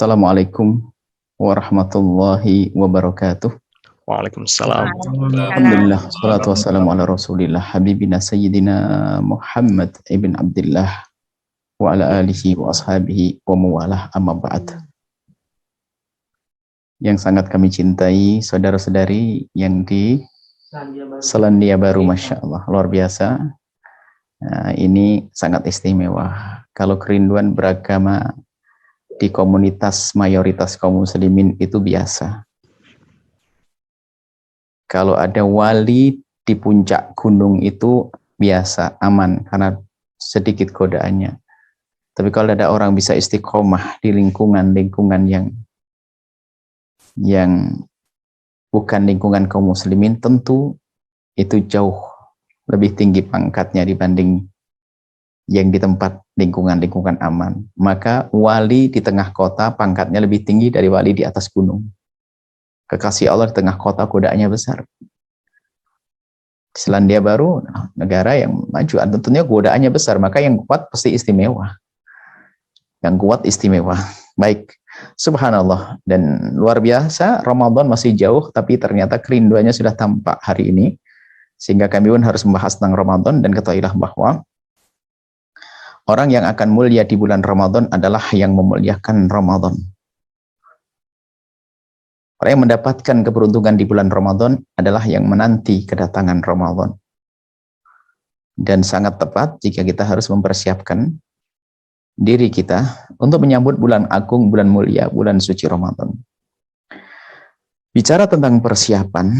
Assalamualaikum warahmatullahi wabarakatuh. Waalaikumsalam. Alhamdulillah, salatu wassalamu ala rasulillah habibina sayyidina Muhammad ibn Abdullah wa ala alihi wa ashabihi wa mawalah, amma ba'd. Yang sangat kami cintai saudara-saudari yang di Selandia Baru, Masya Allah, luar biasa. Nah, ini sangat istimewa. Kalau kerinduan beragama di komunitas mayoritas kaum muslimin itu biasa. Kalau ada wali di puncak gunung itu biasa, aman, karena sedikit godaannya. Tapi kalau ada orang bisa istiqomah di lingkungan yang bukan lingkungan kaum muslimin, tentu itu jauh lebih tinggi pangkatnya dibanding yang di tempat lingkungan aman. Maka wali di tengah kota pangkatnya lebih tinggi dari wali di atas gunung. Kekasih Allah di tengah kota godaannya besar. Selandia Baru, negara yang maju, tentunya godaannya besar, maka yang kuat pasti istimewa. Yang kuat istimewa. Baik, subhanallah. Dan luar biasa, Ramadan masih jauh, tapi ternyata kerinduannya sudah tampak hari ini. Sehingga kami pun harus membahas tentang Ramadan, dan ketahuilah bahwa orang yang akan mulia di bulan Ramadan adalah yang memuliakan Ramadan. Orang yang mendapatkan keberuntungan di bulan Ramadan adalah yang menanti kedatangan Ramadan. Dan sangat tepat jika kita harus mempersiapkan diri kita untuk menyambut bulan agung, bulan mulia, bulan suci Ramadan. Bicara tentang persiapan,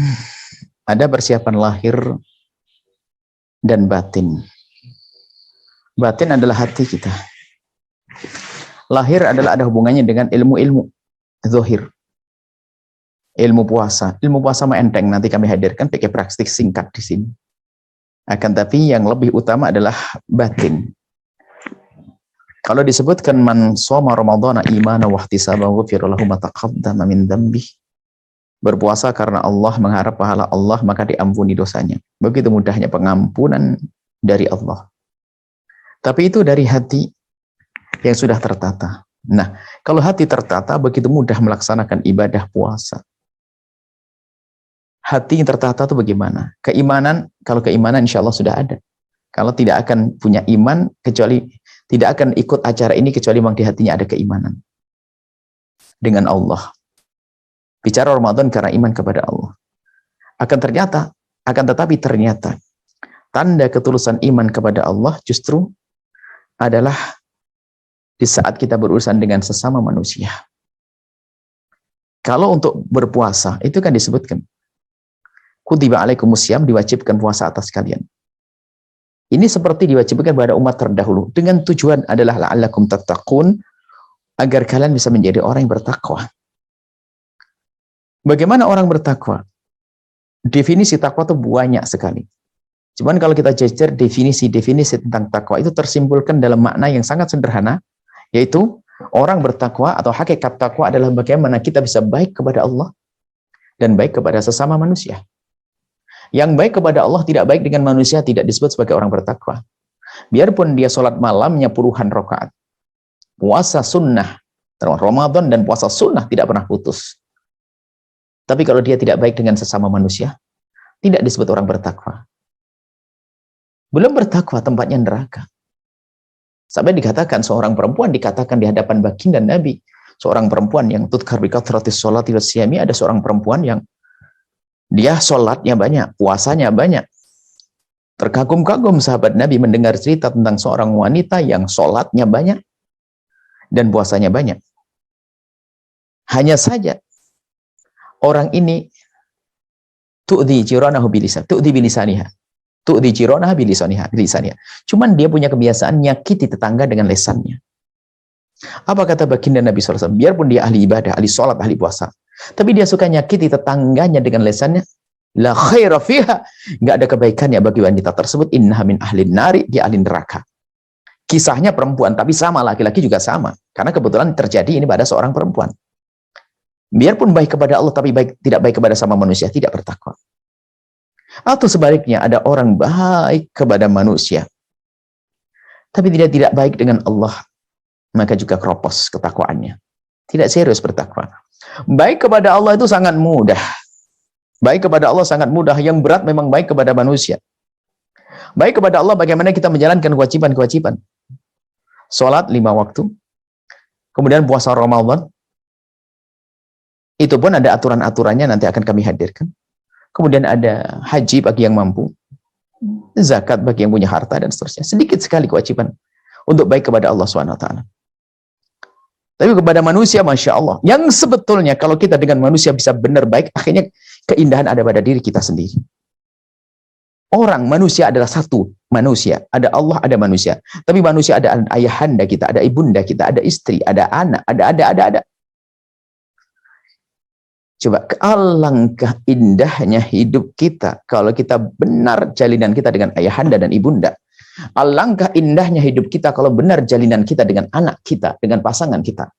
ada persiapan lahir dan batin. Batin adalah hati kita. Lahir adalah ada hubungannya dengan ilmu-ilmu zahir. Ilmu puasa mah enteng, nanti kami hadirkan pakai praktik singkat di sini. Akan tapi yang lebih utama adalah batin. Kalau disebutkan man shoma ramadhana imana wa ihtisaban ghufira lahu ma taqaddama min dzambi. Berpuasa karena Allah, mengharap pahala Allah, maka diampuni dosanya. Begitu mudahnya pengampunan dari Allah. Tapi itu dari hati yang sudah tertata. Nah, kalau hati tertata, begitu mudah melaksanakan ibadah puasa. Hati yang tertata itu bagaimana? Keimanan, kalau keimanan insya Allah sudah ada. Kalau tidak akan punya iman, kecuali tidak akan ikut acara ini, kecuali memang di hatinya ada keimanan dengan Allah. Bicara Ramadan karena iman kepada Allah. Akan tetapi ternyata tanda ketulusan iman kepada Allah justru adalah di saat kita berurusan dengan sesama manusia. Kalau untuk berpuasa, itu kan disebutkan kutiba alaikumusiyam, diwajibkan puasa atas kalian. Ini seperti diwajibkan pada umat terdahulu dengan tujuan adalah la'allakum tattaqun, agar kalian bisa menjadi orang yang bertakwa. Bagaimana orang bertakwa? Definisi takwa itu banyak sekali. Cuman kalau kita jajar definisi tentang takwa itu tersimpulkan dalam makna yang sangat sederhana, yaitu orang bertakwa atau hakikat takwa adalah bagaimana kita bisa baik kepada Allah dan baik kepada sesama manusia. Yang baik kepada Allah tidak baik dengan manusia tidak disebut sebagai orang bertakwa. Biarpun dia sholat malamnya puluhan rakaat, puasa sunnah, Ramadan dan puasa sunnah tidak pernah putus. Tapi kalau dia tidak baik dengan sesama manusia, tidak disebut orang bertakwa. Belum bertakwa, tempatnya neraka. Sampai dikatakan seorang perempuan dikatakan di hadapan baginda Nabi, seorang perempuan yang tudkar bi kathratis sholati wasyami, ada seorang perempuan yang dia sholatnya banyak, puasanya banyak. Terkagum-kagum sahabat Nabi mendengar cerita tentang seorang wanita yang sholatnya banyak dan puasanya banyak. Hanya saja orang ini tu'dhi jiranahu bilisan, tu'dhi bilisaniha. Tu'dhi jiranaha bilisaniha. Cuman dia punya kebiasaan nyakiti tetangga dengan lesannya. Apa kata baginda Nabi SAW? Biarpun dia ahli ibadah, ahli sholat, ahli puasa, tapi dia suka nyakiti tetangganya dengan lesannya, la khaira fiha, nggak ada kebaikannya bagi wanita tersebut, innaha min ahlin nari, dia ahli neraka. Kisahnya perempuan, tapi sama, laki-laki juga sama, karena kebetulan terjadi ini pada seorang perempuan. Biarpun baik kepada Allah, tapi tidak baik kepada sama manusia, tidak bertakwa. Atau sebaliknya, ada orang baik kepada manusia, tapi tidak baik dengan Allah, maka juga keropos ketakwaannya. Tidak serius bertakwa. Baik kepada Allah itu sangat mudah. Baik kepada Allah sangat mudah. Yang berat memang baik kepada manusia. Baik kepada Allah bagaimana kita menjalankan kewajiban-kewajiban. Sholat 5 waktu. Kemudian puasa Ramadan. Itu pun ada aturan-aturannya, nanti akan kami hadirkan. Kemudian ada haji bagi yang mampu. Zakat bagi yang punya harta dan seterusnya. Sedikit sekali kewajiban untuk baik kepada Allah SWT. Tapi kepada manusia, Masya Allah, yang sebetulnya kalau kita dengan manusia bisa benar baik, akhirnya keindahan ada pada diri kita sendiri. Orang, manusia adalah satu manusia. Ada Allah, ada manusia. Tapi manusia ada ayahanda kita, ada ibunda kita, ada istri, ada anak, ada. Coba, alangkah indahnya hidup kita kalau kita benar jalinan kita dengan ayahanda dan ibunda. Alangkah indahnya hidup kita kalau benar jalinan kita dengan anak kita, dengan pasangan kita.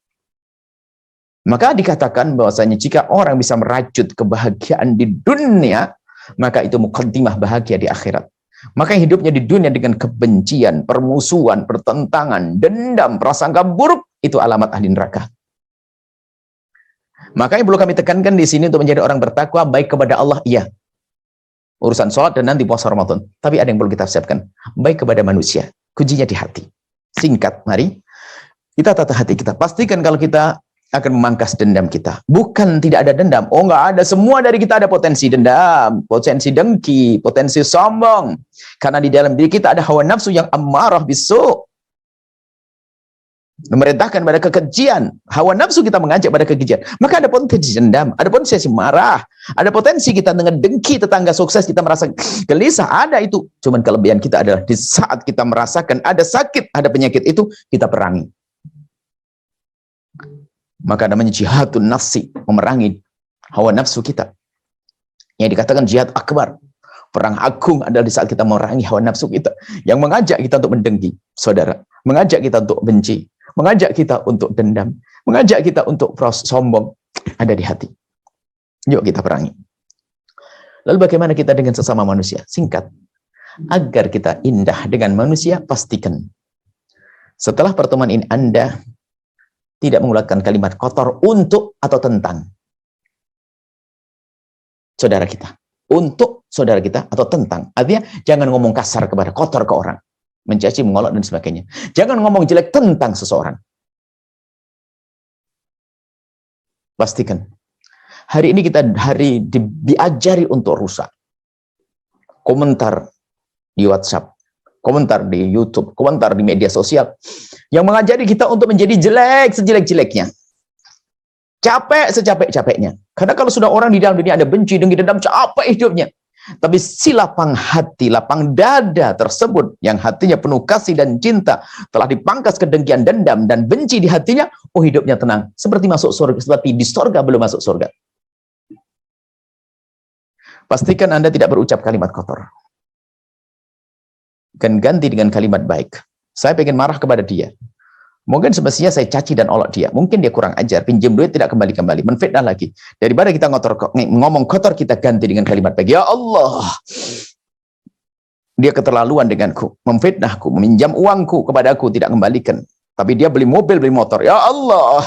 Maka dikatakan bahwasanya jika orang bisa merajut kebahagiaan di dunia, maka itu muqaddimah bahagia di akhirat. Maka hidupnya di dunia dengan kebencian, permusuhan, pertentangan, dendam, prasangka buruk, itu alamat ahli neraka. Maka yang perlu kami tekankan di sini untuk menjadi orang bertakwa, baik kepada Allah, iya. Urusan sholat dan nanti puasa Ramadan. Tapi ada yang perlu kita siapkan. Baik kepada manusia. Kuncinya di hati. Singkat, mari. Kita tata hati kita. Pastikan kalau kita akan memangkas dendam kita. Bukan tidak ada dendam. Oh, enggak ada. Semua dari kita ada potensi dendam. Potensi dengki. Potensi sombong. Karena di dalam diri kita ada hawa nafsu yang ammarah bisu. Memerintahkan pada kekejian. Hawa nafsu kita mengajak pada kekejian. Maka ada potensi dendam, ada potensi marah, ada potensi kita dengan dengki tetangga sukses, kita merasa gelisah, ada itu. Cuman kelebihan kita adalah di saat kita merasakan ada sakit, ada penyakit itu, kita perangi. Maka namanya jihadun nafsi, memerangi hawa nafsu kita. Yang dikatakan jihad akbar. Perang agung adalah di saat kita memerangi hawa nafsu kita. Yang mengajak kita untuk mendengki, saudara. Mengajak kita untuk benci. Mengajak kita untuk dendam, mengajak kita untuk sombong, ada di hati. Yuk kita perangi. Lalu bagaimana kita dengan sesama manusia? Singkat. Agar kita indah dengan manusia, pastikan. Setelah pertemuan ini Anda tidak mengeluarkan kalimat kotor untuk atau tentang saudara kita. Untuk saudara kita atau tentang. Artinya jangan ngomong kasar kepada kotor ke orang. Mencaci, mengolok, dan sebagainya. Jangan ngomong jelek tentang seseorang. Pastikan. Hari ini kita diajari untuk rusak. Komentar di WhatsApp, komentar di YouTube, komentar di media sosial. Yang mengajari kita untuk menjadi jelek sejelek-jeleknya. Capek secapek-capeknya. Karena kalau sudah orang di dalam dunia ada benci, dengki, dendam, capek hidupnya. Tapi si lapang hati, lapang dada tersebut yang hatinya penuh kasih dan cinta telah dipangkas kedengkian, dendam dan benci di hatinya, oh hidupnya tenang, seperti masuk surga, seperti di surga belum masuk surga. Pastikan Anda tidak berucap kalimat kotor. Kan ganti dengan kalimat baik. Saya pengen marah kepada dia. Mungkin semestinya saya caci dan olok dia. Mungkin dia kurang ajar, pinjam duit tidak kembali-kembali, menfitnah lagi. Daripada kita ngomong kotor, kita ganti dengan kalimat baik. Ya Allah, dia keterlaluan denganku, memfitnahku, meminjam uangku kepadaku, tidak kembalikan. Tapi dia beli mobil, beli motor. Ya Allah,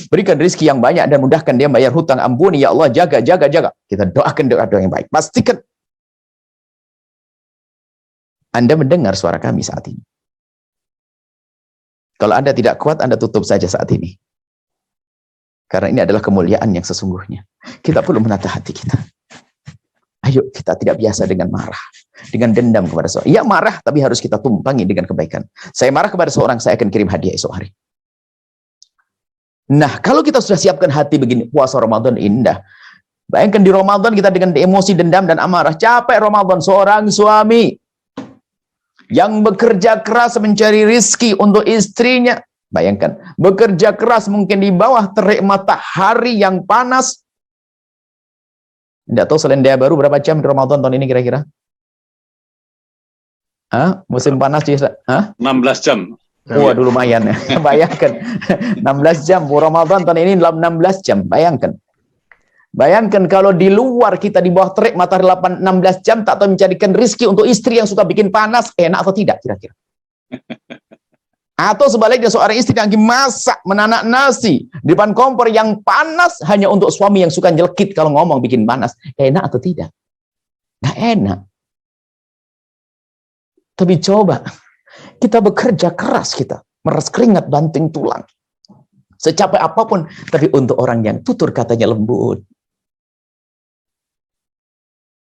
berikan rezeki yang banyak dan mudahkan dia bayar hutang, ampuni. Ya Allah, jaga. Kita doakan doa-doa yang baik. Pastikan Anda mendengar suara kami saat ini. Kalau Anda tidak kuat, Anda tutup saja saat ini. Karena ini adalah kemuliaan yang sesungguhnya. Kita perlu menata hati kita. Ayo, kita tidak biasa dengan marah. Dengan dendam kepada seorang. Ya marah, tapi harus kita tumpangi dengan kebaikan. Saya marah kepada seorang, saya akan kirim hadiah esok hari. Nah, kalau kita sudah siapkan hati begini, puasa Ramadan indah. Bayangkan di Ramadan kita dengan emosi, dendam, dan amarah. Capek Ramadan, seorang suami yang bekerja keras mencari rizki untuk istrinya. Bayangkan, bekerja keras mungkin di bawah terik matahari yang panas. Tidak tahu Selandia Baru berapa jam di Ramadan tahun ini kira-kira? Musim panas sih. 16 jam. Waduh lumayan ya. Bayangkan, 16 jam. Ramadan tahun ini 16 jam. Bayangkan kalau di luar kita di bawah terik matahari 16 jam tak tahu mencarikan rizki untuk istri yang suka bikin panas, enak atau tidak kira-kira? Atau sebaliknya seorang istri yang lagi masak, menanak nasi di depan kompor yang panas hanya untuk suami yang suka nyelkit kalau ngomong bikin panas. Enak atau tidak? Nggak enak. Tapi coba kita bekerja keras, kita meres keringat banting tulang. Secapek apapun, tapi untuk orang yang tutur katanya lembut,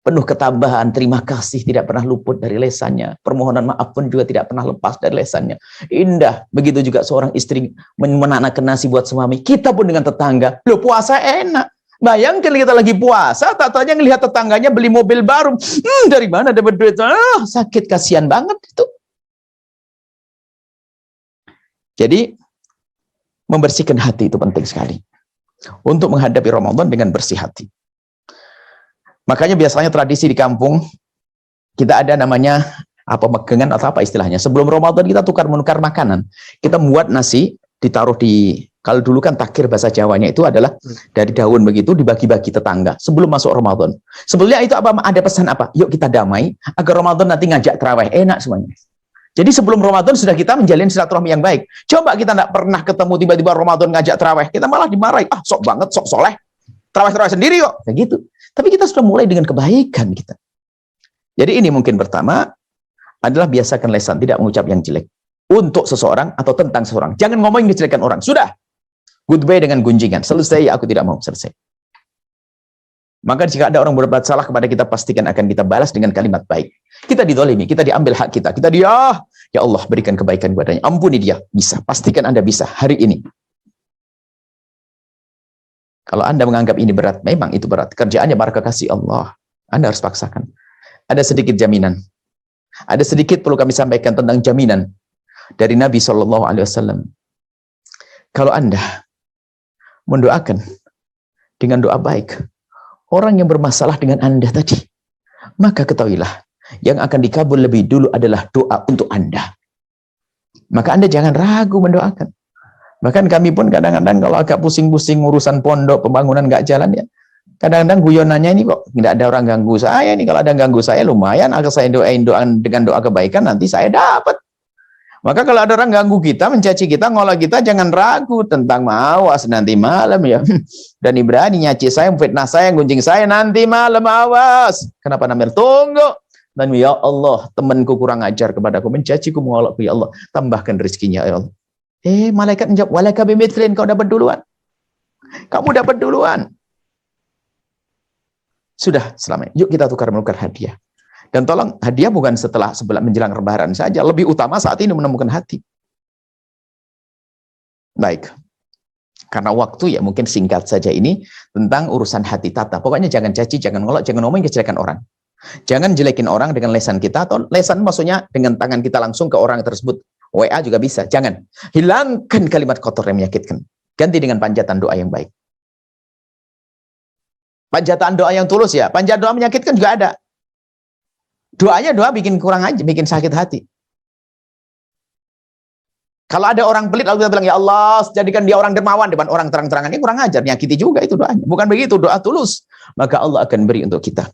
penuh ketambahan, terima kasih tidak pernah luput dari lesannya. Permohonan maaf pun juga tidak pernah lepas dari lesannya. Indah. Begitu juga seorang istri menanamkan nasi buat suami. Kita pun dengan tetangga. Loh, puasa enak. Bayangkan kita lagi puasa, tak tanya ngelihat tetangganya beli mobil baru. Dari mana dapat duit? Sakit, kasihan banget itu. Jadi, membersihkan hati itu penting sekali. Untuk menghadapi Ramadan dengan bersih hati. Makanya biasanya tradisi di kampung, kita ada namanya apa, megengan atau apa istilahnya. Sebelum Ramadan kita menukar makanan. Kita membuat nasi, ditaruh di, kalau dulu kan takir bahasa Jawanya itu adalah dari daun begitu, dibagi-bagi tetangga sebelum masuk Ramadan. Sebelumnya itu apa? Ada pesan apa? Yuk kita damai, agar Ramadan nanti ngajak terawih. Enak semuanya. Jadi sebelum Ramadan sudah kita menjalin silaturahmi yang baik. Coba kita tidak pernah ketemu tiba-tiba Ramadan ngajak terawih, kita malah dimarahi. Ah, sok banget, sok soleh. Terawih sendiri kok. Kayak gitu. Tapi kita sudah mulai dengan kebaikan kita. Jadi ini mungkin pertama adalah biasakan lisan tidak mengucap yang jelek untuk seseorang atau tentang seseorang. Jangan ngomongin kejelekan orang. Sudah. Goodbye dengan gunjingan. Selesai, aku tidak mau. Selesai. Maka jika ada orang berbuat salah kepada kita, pastikan akan kita balas dengan kalimat baik. Kita didolimi, kita diambil hak kita. Kita ya Allah berikan kebaikan kepadanya. Ampuni dia. Bisa. Pastikan Anda bisa hari ini. Kalau Anda menganggap ini berat, memang itu berat. Kerjaannya barakah kasih Allah. Anda harus paksakan. Ada sedikit jaminan. Ada sedikit perlu kami sampaikan tentang jaminan dari Nabi SAW. Kalau Anda mendoakan dengan doa baik orang yang bermasalah dengan Anda tadi, maka ketahuilah yang akan dikabul lebih dulu adalah doa untuk Anda. Maka Anda jangan ragu mendoakan. Bahkan kami pun kadang-kadang kalau agak pusing-pusing urusan pondok, pembangunan nggak jalan ya, kadang-kadang guyonannya ini kok tidak ada orang ganggu saya, ini kalau ada ganggu saya lumayan, agar saya doain dengan doa kebaikan nanti saya dapat. Maka kalau ada orang ganggu kita, mencaci kita, ngolah kita, jangan ragu tentang awas nanti malam ya. Dan berani nyaci saya, fitnah saya, gunjing saya nanti malam, awas. Kenapa namanya? Tunggu. Dan ya Allah, temanku kurang ajar kepadaku, mencaciku, mengolokku, ya Allah, tambahkan rezekinya ya Allah. Malaikat menjawab, walaka bimithlin, kau dapat duluan. Kamu dapat duluan. Sudah, selama yuk kita menukar hadiah. Dan tolong, hadiah bukan setelah menjelang Lebaran saja, lebih utama saat ini menemukan hati. Baik. Karena waktu ya mungkin singkat saja ini tentang urusan hati tata. Pokoknya jangan caci, jangan ngolok, jangan ngomongin kejelekan orang. Jangan jelekin orang dengan lesan kita, atau lesan maksudnya dengan tangan kita langsung ke orang tersebut. WA juga bisa. Jangan. Hilangkan kalimat kotor yang menyakitkan. Ganti dengan panjatan doa yang baik. Panjatan doa yang tulus ya. Panjatan doa menyakitkan juga ada. Doanya doa bikin kurang aja, bikin sakit hati. Kalau ada orang pelit, lalu kita bilang, ya Allah, jadikan dia orang dermawan depan orang terang-terangan. Ini kurang ajar, nyakiti juga itu doanya. Bukan begitu, doa tulus. Maka Allah akan beri untuk kita.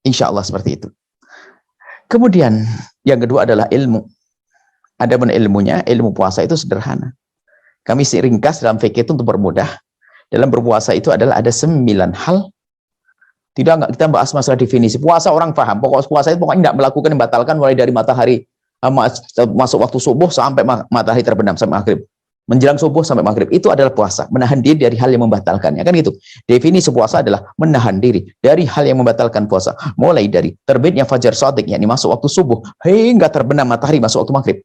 Insya Allah seperti itu. Kemudian, yang kedua adalah ilmu. Adapun ilmunya, ilmu puasa itu sederhana. Kami ringkas dalam fikih itu untuk bermudah. Dalam berpuasa itu adalah ada 9 hal. Tidak kita bahas masalah definisi. Puasa orang paham. Pokok puasa itu pokoknya tidak melakukan yang membatalkan mulai dari matahari masuk waktu subuh sampai matahari terbenam sampai maghrib. Menjelang subuh sampai maghrib itu adalah puasa. Menahan diri dari hal yang membatalkannya. Kan gitu. Definisi puasa adalah menahan diri dari hal yang membatalkan puasa. Mulai dari terbitnya fajar shadiq, yakni masuk waktu subuh, hingga terbenam matahari masuk waktu maghrib.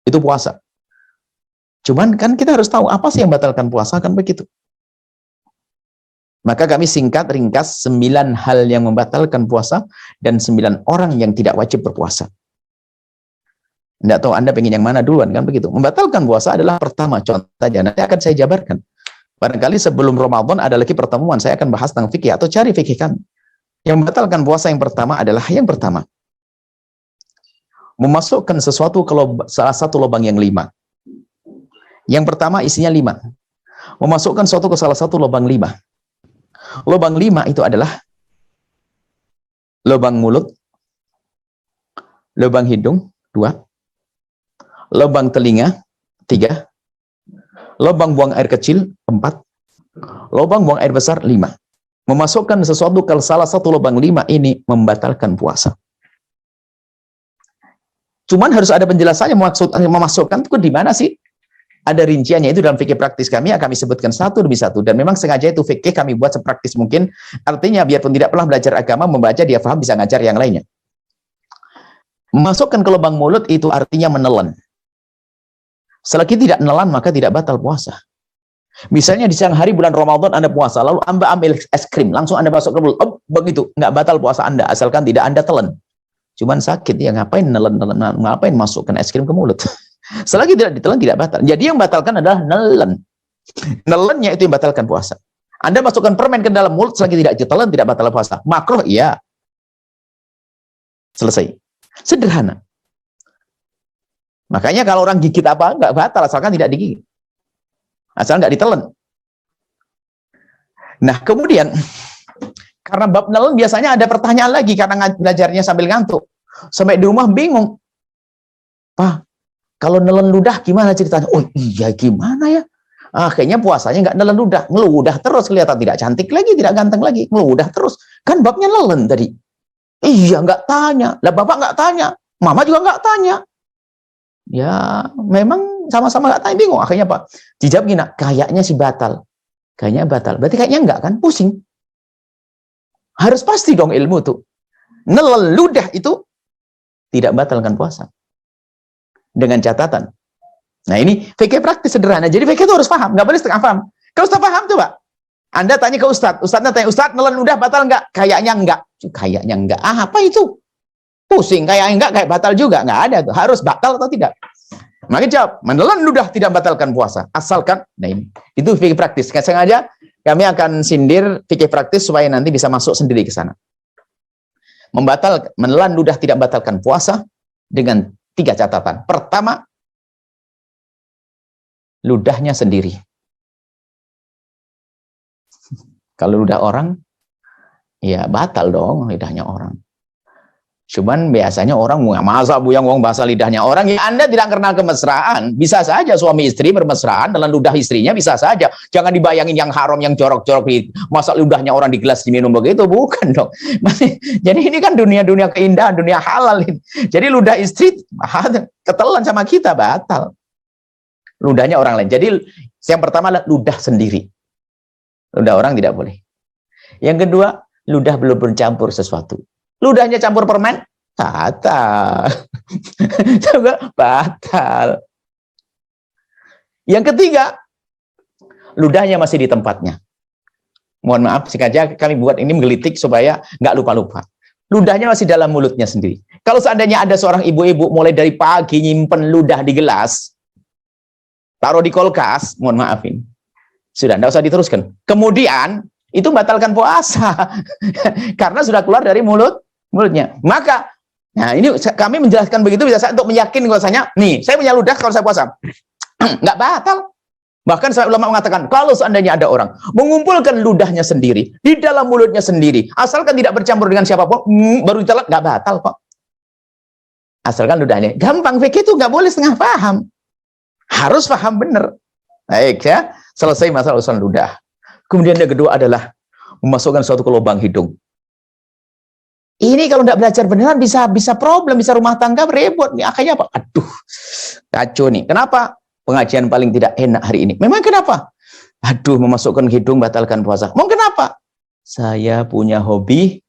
Itu puasa. Cuman kan kita harus tahu apa sih yang membatalkan puasa, kan begitu. Maka kami singkat ringkas 9 hal yang membatalkan puasa dan 9 orang yang tidak wajib berpuasa. Tidak tahu Anda pengen yang mana duluan, kan begitu. Membatalkan puasa adalah pertama, contoh saja, nanti akan saya jabarkan. Barangkali sebelum Ramadan ada lagi pertemuan, saya akan bahas tentang fikih atau cari fikih kami. Yang membatalkan puasa yang pertama adalah yang pertama, memasukkan sesuatu ke salah satu lubang yang 5. Yang pertama isinya 5. Memasukkan sesuatu ke salah satu lubang 5. Lubang 5 itu adalah lubang mulut, lubang hidung, 2, lubang telinga 3, lubang buang air kecil 4, lubang buang air besar 5. Memasukkan sesuatu ke salah satu lubang 5 ini membatalkan puasa. Cuman harus ada penjelasannya, maksud memasukkan itu di mana sih? Ada rinciannya, itu dalam fikih praktis kami sebutkan satu demi satu, dan memang sengaja itu fikih kami buat sepraktis mungkin, artinya biarpun tidak pernah belajar agama, membaca dia paham, bisa ngajar yang lainnya. Memasukkan ke lubang mulut itu artinya menelan. Selagi tidak menelan maka tidak batal puasa. Misalnya di siang hari bulan Ramadan Anda puasa, lalu Anda ambil es krim, langsung Anda masuk ke mulut, begitu, nggak batal puasa Anda, asalkan tidak Anda telan. Cuman sakit, ya ngapain nelen, ngapain masukkan es krim ke mulut? Selagi tidak ditelan tidak batal. Jadi yang batalkan adalah nelen. Nelennya itu yang batalkan puasa. Anda masukkan permen ke dalam mulut selagi tidak ditelan tidak batal puasa. Makruh iya. Selesai. Sederhana. Makanya kalau orang gigit apa enggak batal asalkan tidak digigit. Asal nggak ditelan. Nah, kemudian karena bab nelen biasanya ada pertanyaan lagi karena belajarnya sambil ngantuk. Sampai di rumah bingung. Pak, kalau nelen ludah gimana ceritanya? Oh iya gimana ya? Kayaknya puasanya nggak nelen ludah. Ngeludah terus, kelihatan tidak cantik lagi, tidak ganteng lagi. Ngeludah terus. Kan babnya nelen tadi. Iya nggak tanya. Lah bapak nggak tanya. Mama juga nggak tanya. Ya memang sama-sama nggak tanya, bingung. Akhirnya Pak, dijawab gini, kayaknya sih batal. Kayaknya batal. Berarti kayaknya enggak kan? Pusing. Harus pasti dong ilmu tuh. Nelen ludah itu tidak batalkan puasa. Dengan catatan. Nah ini fikih praktis sederhana. Jadi fikih itu harus paham, nggak boleh setengah paham. Kalau sudah paham tuh Pak, Anda tanya ke Ustadz, Ustadznya tanya, Ustadz nelen ludah batal nggak? Kayaknya enggak. Kayaknya enggak. Apa itu? Pusing, kayaknya enggak, kayak batal juga. Nggak ada tuh. Harus batal atau tidak? Maka jawab, menelan ludah tidak batalkan puasa. Asalkan, nah ini, itu fikih praktis. Sengaja kami akan sindir fikih praktis supaya nanti bisa masuk sendiri ke sana. Menelan ludah tidak batalkan puasa dengan 3 catatan. Pertama, ludahnya sendiri. Kalau ludah orang, ya batal dong lidahnya orang. Cuman biasanya orang masa buyang wong basah lidahnya orang, ya Anda tidak kenal kemesraan. Bisa saja suami istri bermesraan dalam ludah istrinya, bisa saja. Jangan dibayangin yang haram, yang jorok-jorok, masa ludahnya orang di gelas diminum begitu, bukan dong. Jadi ini kan dunia-dunia keindahan, dunia halal. Jadi ludah istri ketelan sama kita, batal. Ludahnya orang lain. Jadi yang pertama adalah ludah sendiri. Ludah orang tidak boleh. Yang kedua, ludah belum bercampur sesuatu. Ludahnya campur permen, batal. Coba batal. Yang ketiga, ludahnya masih di tempatnya. Mohon maaf, sengaja kami buat ini menggelitik supaya nggak lupa-lupa. Ludahnya masih dalam mulutnya sendiri. Kalau seandainya ada seorang ibu-ibu mulai dari pagi nyimpen ludah di gelas, taruh di kulkas, mohon maafin. Sudah, nggak usah diteruskan. Kemudian, itu batalkan puasa. Karena sudah keluar dari mulutnya. Maka, nah ini kami menjelaskan begitu bisa saya untuk meyakinkan bahwasanya, nih, saya punya ludah kalau saya puasa. Nggak batal. Bahkan saya ulama mengatakan, kalau seandainya ada orang mengumpulkan ludahnya sendiri, di dalam mulutnya sendiri, asalkan tidak bercampur dengan siapapun, baru ditelan, nggak batal kok. Asalkan ludahnya. Gampang, fikih itu nggak boleh setengah paham. Harus paham benar. Baik ya, selesai masalah urusan ludah. Kemudian yang kedua adalah memasukkan suatu ke lubang hidung. Ini kalau tidak belajar beneran bisa problem, bisa rumah tangga repot nih. Akhirnya apa? Aduh, kacau nih. Kenapa? Pengajian paling tidak enak hari ini. Memang kenapa? Aduh, memasukkan hidung batalkan puasa. Mau kenapa? Saya punya hobi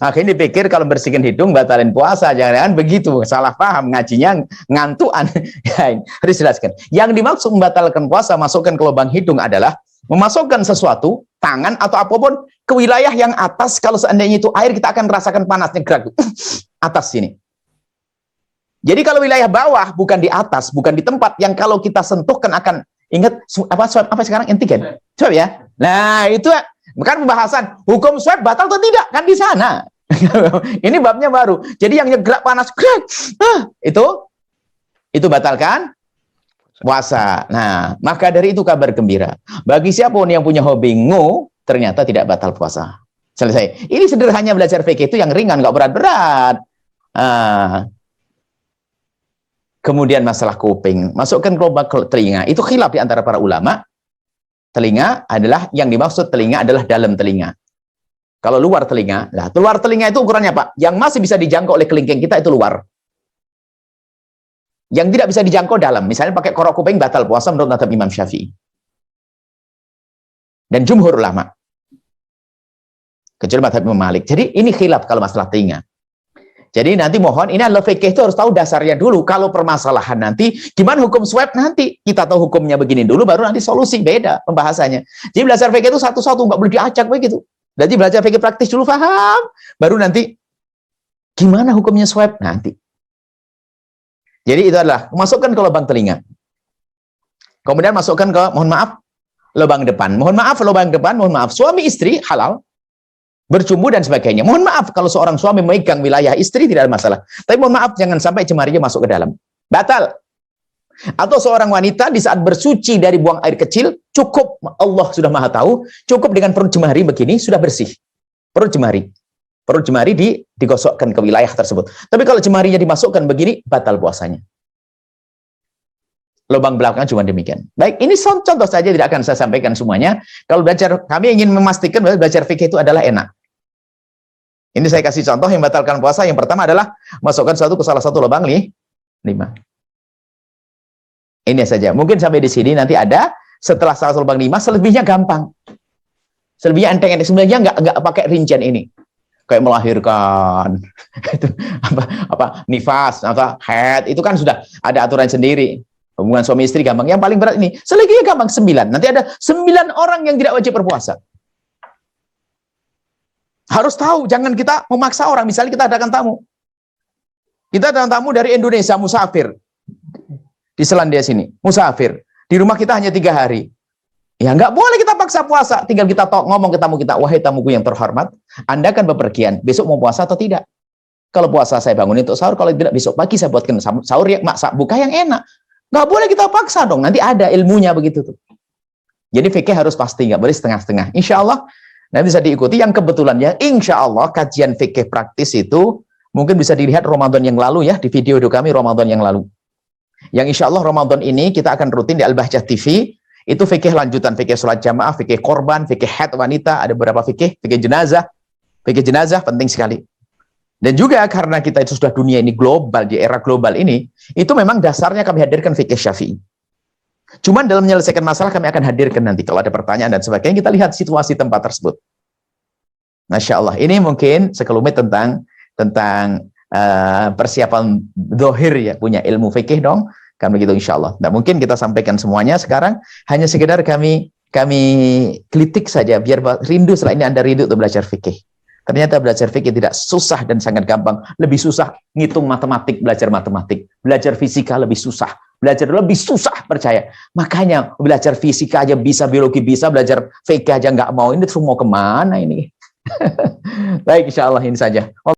akhirnya dipikir kalau bersihkan hidung batalin puasa. Jangan-jangan begitu, salah paham, ngajinya ngantuan. Ya, harus jelaskan. Yang dimaksud membatalkan puasa masukkan ke lubang hidung adalah memasukkan sesuatu, tangan atau apapun ke wilayah yang atas. Kalau seandainya itu air, kita akan merasakan panasnya gerak atas sini. Jadi kalau wilayah bawah, bukan di atas, bukan di tempat yang kalau kita sentuhkan akan ingat apa sekarang antigen, swab ya. Nah itu bukan pembahasan hukum swab batal atau tidak kan di sana. Ini babnya baru. Jadi yang gerak panas, itu batalkan puasa. Nah, maka dari itu kabar gembira. Bagi siapapun yang punya hobi ternyata tidak batal puasa. Selesai. Ini sederhananya belajar fikih itu yang ringan, nggak berat-berat. Kemudian masalah kuping, masukkan ke lubang telinga. Itu khilaf di antara para ulama. Telinga adalah, yang dimaksud telinga adalah dalam telinga. Kalau luar telinga, nah luar telinga itu ukurannya apa? Yang masih bisa dijangkau oleh kelingking kita itu luar. Yang tidak bisa dijangkau dalam. Misalnya pakai korok kuping batal puasa menurut mazhab Imam Syafi'i. Dan jumhur ulama. Kecuali mazhab Imam Malik. Jadi ini khilaf kalau masalah telinga. Jadi nanti mohon, ini adalah fikih itu harus tahu dasarnya dulu. Kalau permasalahan nanti, gimana hukum swab nanti? Kita tahu hukumnya begini dulu, baru nanti solusi, beda pembahasannya. Jadi belajar fikih itu satu-satu, nggak boleh diacak begitu. Jadi belajar fikih praktis dulu, paham. Baru nanti, gimana hukumnya swab nanti. Jadi itu adalah, masukkan ke lubang telinga. Kemudian masukkan ke, mohon maaf, lubang depan. Mohon maaf, lubang depan, mohon maaf. Suami istri, halal. Bercumbu dan sebagainya. Mohon maaf kalau seorang suami memegang wilayah istri tidak ada masalah. Tapi mohon maaf jangan sampai jemarinya masuk ke dalam. Batal. Atau seorang wanita di saat bersuci dari buang air kecil, cukup, Allah sudah maha tahu, cukup dengan perut jemari begini sudah bersih. Perut jemari. Perut jemari digosokkan ke wilayah tersebut. Tapi kalau jemarinya dimasukkan begini, batal puasanya. Lubang belakang cuma demikian. Baik, ini contoh saja, tidak akan saya sampaikan semuanya. Kalau belajar, kami ingin memastikan bahwa belajar fikih itu adalah enak. Ini saya kasih contoh yang batalkan puasa. Yang pertama adalah masukkan satu ke salah satu lubang 5. Ini saja. Mungkin sampai di sini nanti ada setelah salah satu lubang 5, selebihnya gampang. Selebihnya enteng-enteng. Sebenarnya nggak pakai rincian ini. Kayak melahirkan, itu apa nifas atau haid, itu kan sudah ada aturan sendiri. Hubungan suami istri gampang. Yang paling berat ini, selebihnya gampang 9. Nanti ada 9 orang yang tidak wajib berpuasa. Harus tahu, jangan kita memaksa orang. Misalnya kita adakan tamu. Kita adakan tamu dari Indonesia, musafir. Di Selandia sini, musafir. Di rumah kita hanya 3 hari. Ya nggak boleh kita paksa puasa. Tinggal kita ngomong ke tamu kita, wahai tamuku yang terhormat, Anda kan bepergian, besok mau puasa atau tidak? Kalau puasa saya bangunin untuk sahur, kalau tidak besok pagi saya buatkan sahur yang buka yang enak. Nggak boleh kita paksa dong, nanti ada ilmunya begitu tuh. Jadi fikih harus pasti, nggak boleh setengah-setengah. Insya Allah nanti bisa diikuti. Yang kebetulan ya, insya Allah kajian fikih praktis itu mungkin bisa dilihat Ramadan yang lalu ya, di video kami Ramadan yang lalu. Yang insya Allah Ramadan ini kita akan rutin di Al-Bahjah TV. Itu fikih lanjutan, fikih sholat jamaah, fikih korban, fikih haid wanita, ada beberapa fikih jenazah. Fikih jenazah penting sekali. Dan juga karena kita itu sudah dunia ini global, di era global ini, itu memang dasarnya kami hadirkan fikih Syafi'i. Cuman dalam menyelesaikan masalah kami akan hadirkan nanti kalau ada pertanyaan dan sebagainya, kita lihat situasi tempat tersebut. Masya Allah, ini mungkin sekelumit tentang persiapan dohir ya, punya ilmu fikih dong, kan begitu insya Allah. Nah mungkin kita sampaikan semuanya sekarang, hanya sekedar kami kritik saja, biar rindu setelah ini Anda rindu untuk belajar fikih. Ternyata belajar fikih tidak susah dan sangat gampang. Lebih susah ngitung matematik, belajar matematik. Belajar fisika lebih susah. Belajar lebih susah, percaya. Makanya belajar fisika aja bisa, biologi bisa, belajar fikih aja nggak mau. Ini terus mau kemana ini? Baik, insya Allah ini saja.